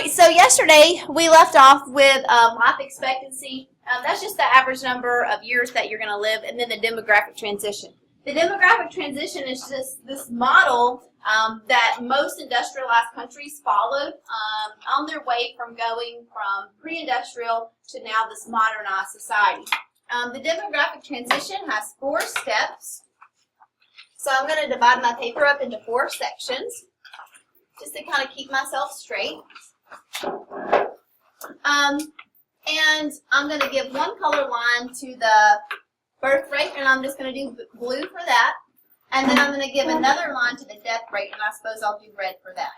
right, so yesterday we left off with life expectancy. That's just the average number of years that you're going to live, and then the demographic transition. The demographic transition is just this model that most industrialized countries followed on their way from going from pre-industrial to now this modernized society. The demographic transition has 4 steps. So I'm going to divide my paper up into 4 sections just to kind of keep myself straight. And I'm going to give one color line to the birth rate, and I'm just going to do blue for that. And then I'm going to give another line to the death rate, and I suppose I'll do red for that.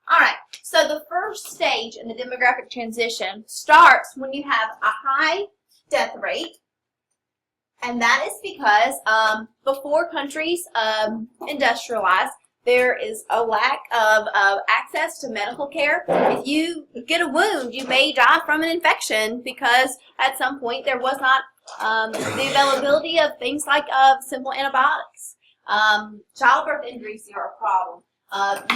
All right, so the first stage in the demographic transition starts when you have a high death rate, and that is because before countries industrialized, there is a lack of access to medical care. If you get a wound, you may die from an infection because at some point there was not the availability of things like simple antibiotics. Childbirth injuries are a problem.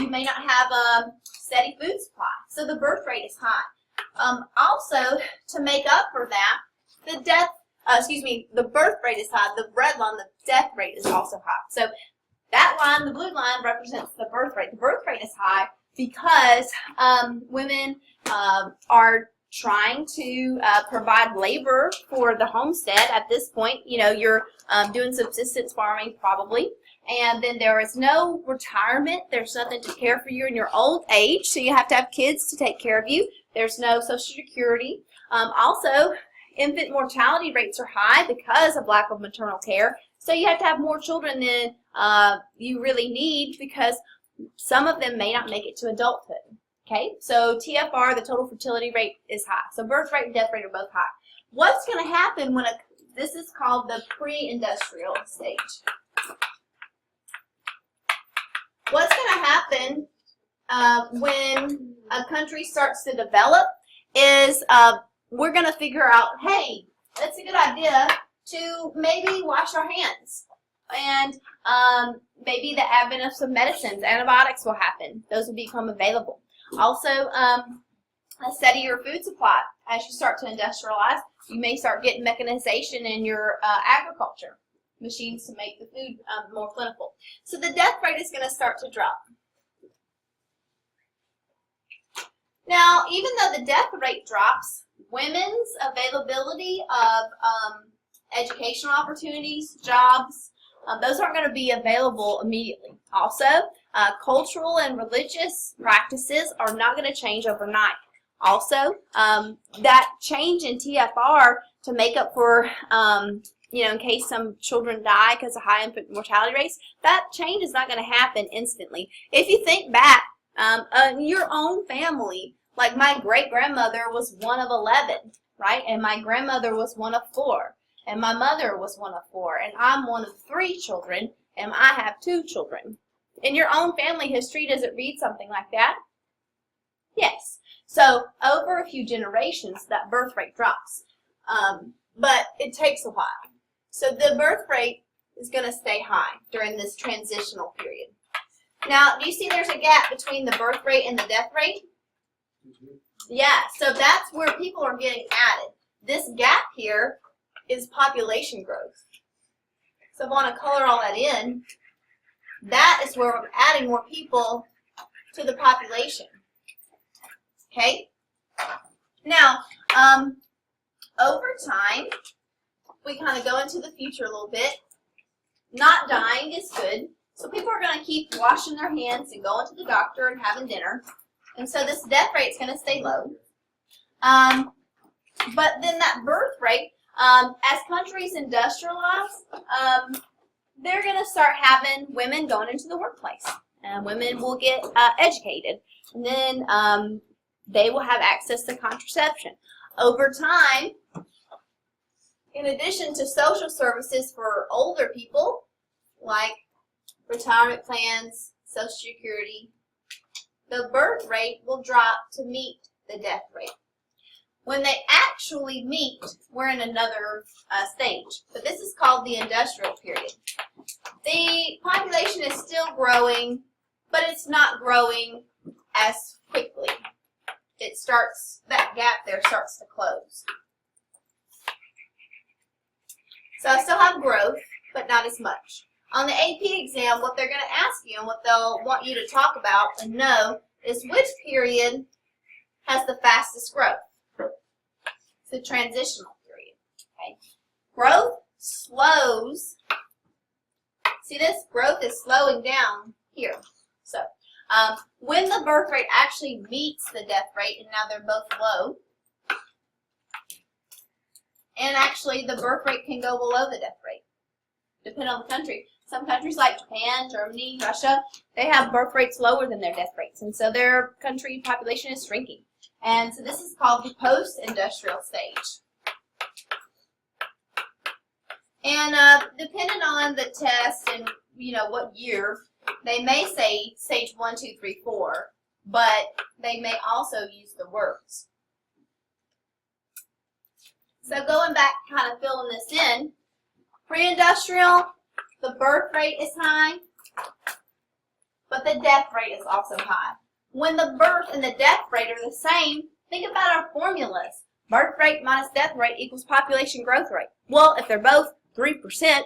You may not have a steady food supply, so the birth rate is high. Also, to make up for that, the birth rate is high. The red line, the death rate is also high. So that line, the blue line, represents the birth rate. The birth rate is high because women are trying to provide labor for the homestead. At this point, you know, you're doing subsistence farming probably. And then there is no retirement. There's nothing to care for you in your old age, so you have to have kids to take care of you. There's no Social Security. Also, infant mortality rates are high because of lack of maternal care. So you have to have more children than you really need because some of them may not make it to adulthood. Okay, so TFR, the total fertility rate, is high. So birth rate and death rate are both high. What's going to happen when this is called the pre-industrial stage? What's going to happen when a country starts to develop is we're going to figure out, hey, that's a good idea to maybe wash our hands. And maybe the advent of some medicines, antibiotics will happen. Those will become available. Also, a steadier food supply. As you start to industrialize, you may start getting mechanization in your agriculture. Machines to make the food more plentiful. So the death rate is going to start to drop. Now, even though the death rate drops, women's availability of educational opportunities, jobs, those aren't going to be available immediately. Also, cultural and religious practices are not going to change overnight. Also, that change in TFR to make up for in case some children die because of high infant mortality rates, that change is not going to happen instantly. If you think back, your own family, like my great-grandmother was one of 11, right? And my grandmother was one of 4. And my mother was one of 4. And I'm one of 3 children, and I have 2 children. In your own family history, does it read something like that? Yes. So over a few generations, that birth rate drops. But it takes a while. So the birth rate is going to stay high during this transitional period. Now, do you see there's a gap between the birth rate and the death rate? Mm-hmm. Yeah, so that's where people are getting added. This gap here is population growth. So if I want to color all that in, that is where we're adding more people to the population. Okay? Now, over time, we kind of go into the future a little bit. Not dying is good. So people are going to keep washing their hands and going to the doctor and having dinner. And so this death rate is going to stay low. But then that birth rate, as countries industrialize, they're going to start having women going into the workplace. Women will get educated. And then they will have access to contraception. Over time, in addition to social services for older people, like retirement plans, Social Security, the birth rate will drop to meet the death rate. When they actually meet, we're in another stage, but this is called the industrial period. The population is still growing, but it's not growing as quickly. That gap there starts to close. So I still have growth, but not as much. On the AP exam, what they're going to ask you and what they'll want you to talk about and know is which period has the fastest growth. It's the transitional period. Okay. Growth slows. See this? Growth is slowing down here. So when the birth rate actually meets the death rate, and now they're both low, and actually the birth rate can go below the death rate, depending on the country. Some countries like Japan, Germany, Russia, they have birth rates lower than their death rates, and so their country population is shrinking. And so this is called the post-industrial stage. And depending on the test and what year, they may say stage 1, 2, 3, 4, but they may also use the words. So going back, kind of filling this in, pre-industrial, the birth rate is high, but the death rate is also high. When the birth and the death rate are the same, think about our formulas. Birth rate minus death rate equals population growth rate. Well, if they're both 3%,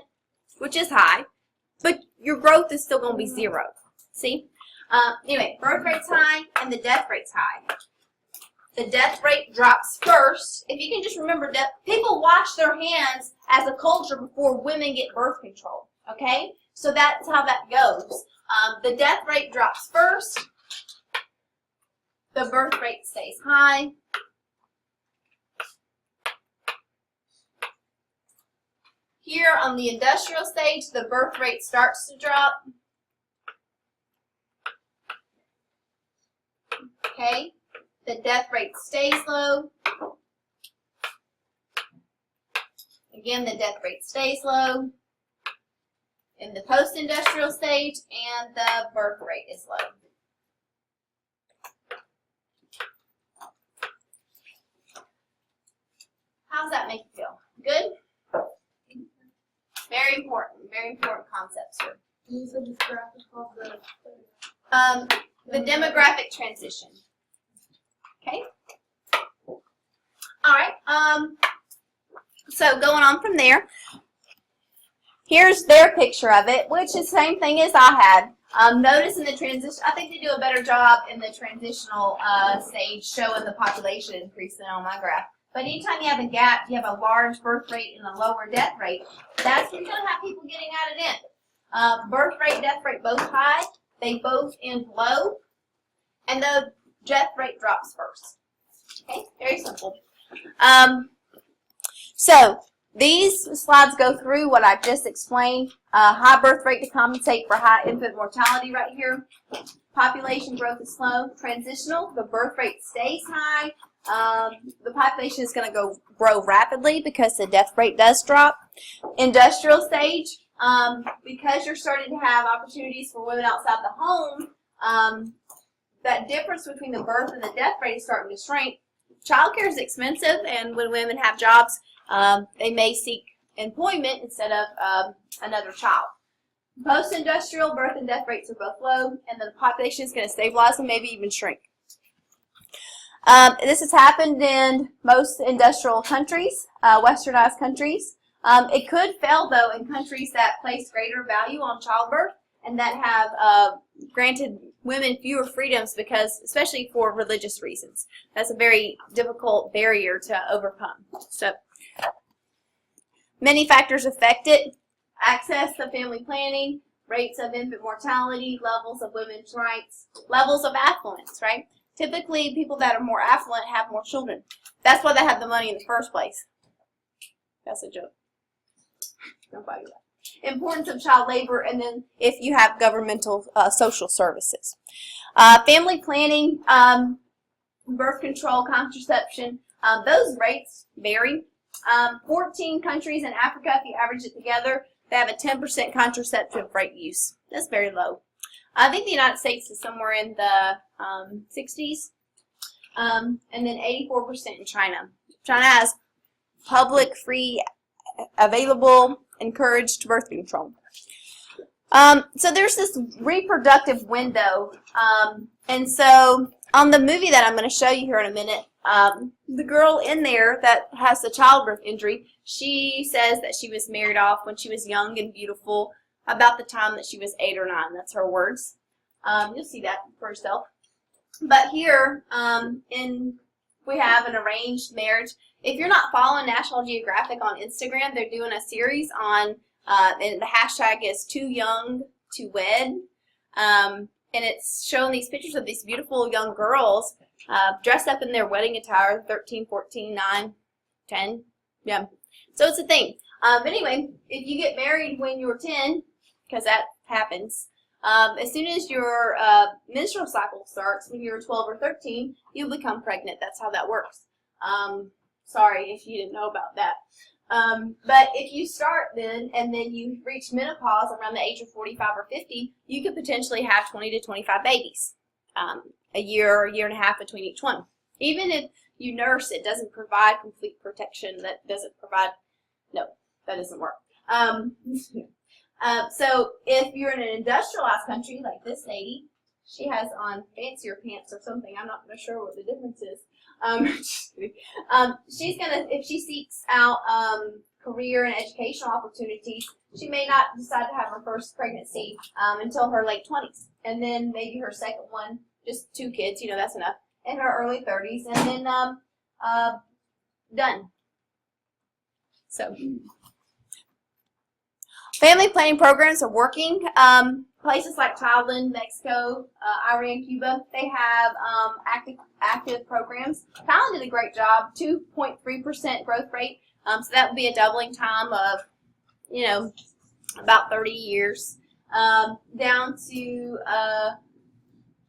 which is high, but your growth is still going to be 0. See? Anyway, birth rate's high and the death rate's high. The death rate drops first. If you can just remember, people wash their hands as a culture before women get birth control. Okay? So that's how that goes. The death rate drops first. The birth rate stays high. Here on the industrial stage, the birth rate starts to drop. Okay? The death rate stays low. Again, the death rate stays low. In the post-industrial stage, and the birth rate is low. How does that make you feel? Good? Very important concepts here. You said this graph is called the demographic transition. Okay? Alright, so going on from there, here's their picture of it, which is the same thing as I had. Notice in the transition, I think they do a better job in the transitional stage showing the population increase than on my graph. But anytime you have a gap, you have a large birth rate and a lower death rate, that's when you're going to have people getting added in. Birth rate, death rate both high, they both end low, and the death rate drops first. Okay, very simple. So these slides go through what I just explained. High birth rate to compensate for high infant mortality right here. Population growth is slow. Transitional, the birth rate stays high. The population is going to grow rapidly because the death rate does drop. Industrial stage, because you're starting to have opportunities for women outside the home, that difference between the birth and the death rate is starting to shrink. Childcare is expensive, and when women have jobs, they may seek employment instead of another child. Post-industrial, birth and death rates are both low, and the population is going to stabilize and maybe even shrink. This has happened in most industrial countries, westernized countries. It could fail, though, in countries that place greater value on childbirth and that have granted women fewer freedoms because, especially for religious reasons. That's a very difficult barrier to overcome. So, many factors affect it. Access to family planning, rates of infant mortality, levels of women's rights, levels of affluence, right? Typically, people that are more affluent have more children. That's why they have the money in the first place. That's a joke. Nobody that. Importance of child labor, and then if you have governmental social services. Family planning, birth control, contraception, those rates vary. 14 countries in Africa, if you average it together, they have a 10% contraceptive rate use. That's very low. I think the United States is somewhere in the 60s, and then 84% in China. China has public, free, available, encouraged birth control. So there's this reproductive window, and so on the movie that I'm going to show you here in a minute, the girl in there that has the childbirth injury, she says that she was married off when she was young and beautiful, about the time that she was 8 or 9. That's her words. You'll see that for yourself. But here, we have an arranged marriage. If you're not following National Geographic on Instagram, they're doing a series on, and the hashtag is Too Young to Wed. And it's showing these pictures of these beautiful young girls dressed up in their wedding attire, 13, 14, 9, 10. Yeah. So it's a thing. Anyway, if you get married when you're 10, because that happens, as soon as your menstrual cycle starts, when you're 12 or 13, you'll become pregnant. That's how that works. Sorry if you didn't know about that. But if you start then, and then you reach menopause around the age of 45 or 50, you could potentially have 20 to 25 babies, a year and a half between each one. Even if you nurse, it doesn't provide complete protection. That doesn't provide, no, that doesn't work. So if you're in an industrialized country like this lady, she has on fancier pants or something. I'm not sure what the difference is. She's gonna, if she seeks out career and educational opportunities, she may not decide to have her first pregnancy until her late 20s, and then maybe her second one, just 2 kids, you know, that's enough, in her early 30s, and then done. So family planning programs are working. Places like Thailand, Mexico, Iran, Cuba, they have active programs. Thailand did a great job, 2.3% growth rate. So that would be a doubling time of, you know, about 30 years. Down to,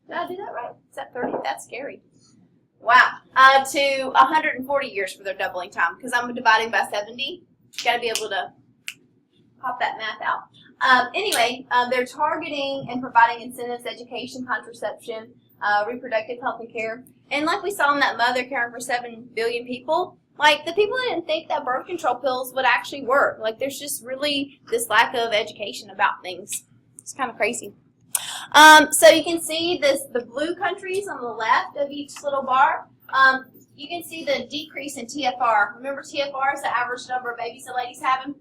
did I do that right? Is that 30? That's scary. Wow. To 140 years for their doubling time, because I'm dividing by 70. Got to be able to pop that math out. Anyway, they're targeting and providing incentives, education, contraception, reproductive health and care. And like we saw in that mother caring for 7 billion people, like the people didn't think that birth control pills would actually work. Like there's just really this lack of education about things. It's kind of crazy. So you can see the blue countries on the left of each little bar. You can see the decrease in TFR. Remember, TFR is the average number of babies a lady's having.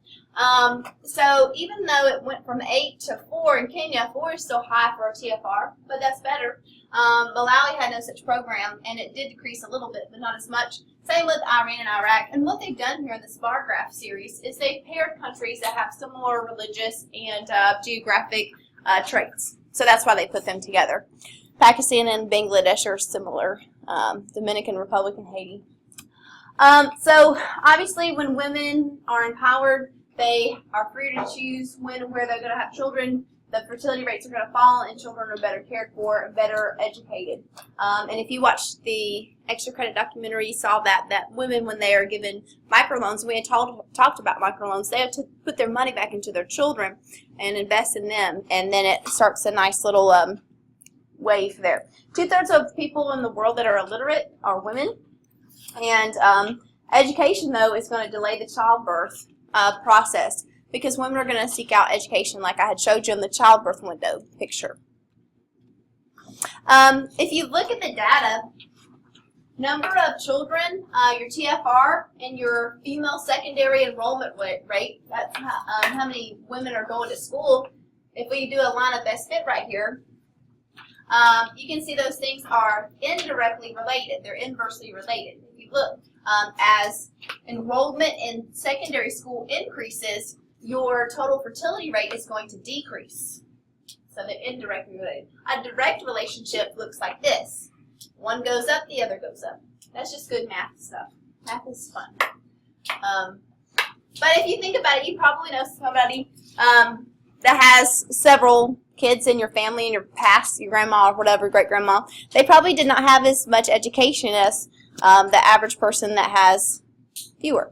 So even though it went from 8 to 4 in Kenya, 4 is still high for a TFR, but that's better. Malawi had no such program, and it did decrease a little bit, but not as much. Same with Iran and Iraq. And what they've done here in this bar graph series is they've paired countries that have similar religious and geographic traits. So that's why they put them together. Pakistan and Bangladesh are similar. Dominican Republic and Haiti. So obviously when women are empowered, they are free to choose when and where they're going to have children. The fertility rates are going to fall, and children are better cared for and better educated. And if you watched the extra credit documentary, you saw that women, when they are given microloans, we had talked about microloans, they have to put their money back into their children and invest in them, and then it starts a nice little wave there. 2/3 of people in the world that are illiterate are women, and education, though, is going to delay the childbirth process, because women are going to seek out education like I had showed you in the childbirth window picture. If you look at the data, number of children, your TFR, and your female secondary enrollment rate, that's how many women are going to school. If we do a line of best fit right here, you can see those things are indirectly related. They're inversely related. If you look, as enrollment in secondary school increases, your total fertility rate is going to decrease. So they're indirectly related. A direct relationship looks like this. One goes up, the other goes up. That's just good math stuff. Math is fun. But if you think about it, you probably know somebody that has several kids in your family, in your past, your grandma or whatever, great-grandma. They probably did not have as much education as the average person that has fewer.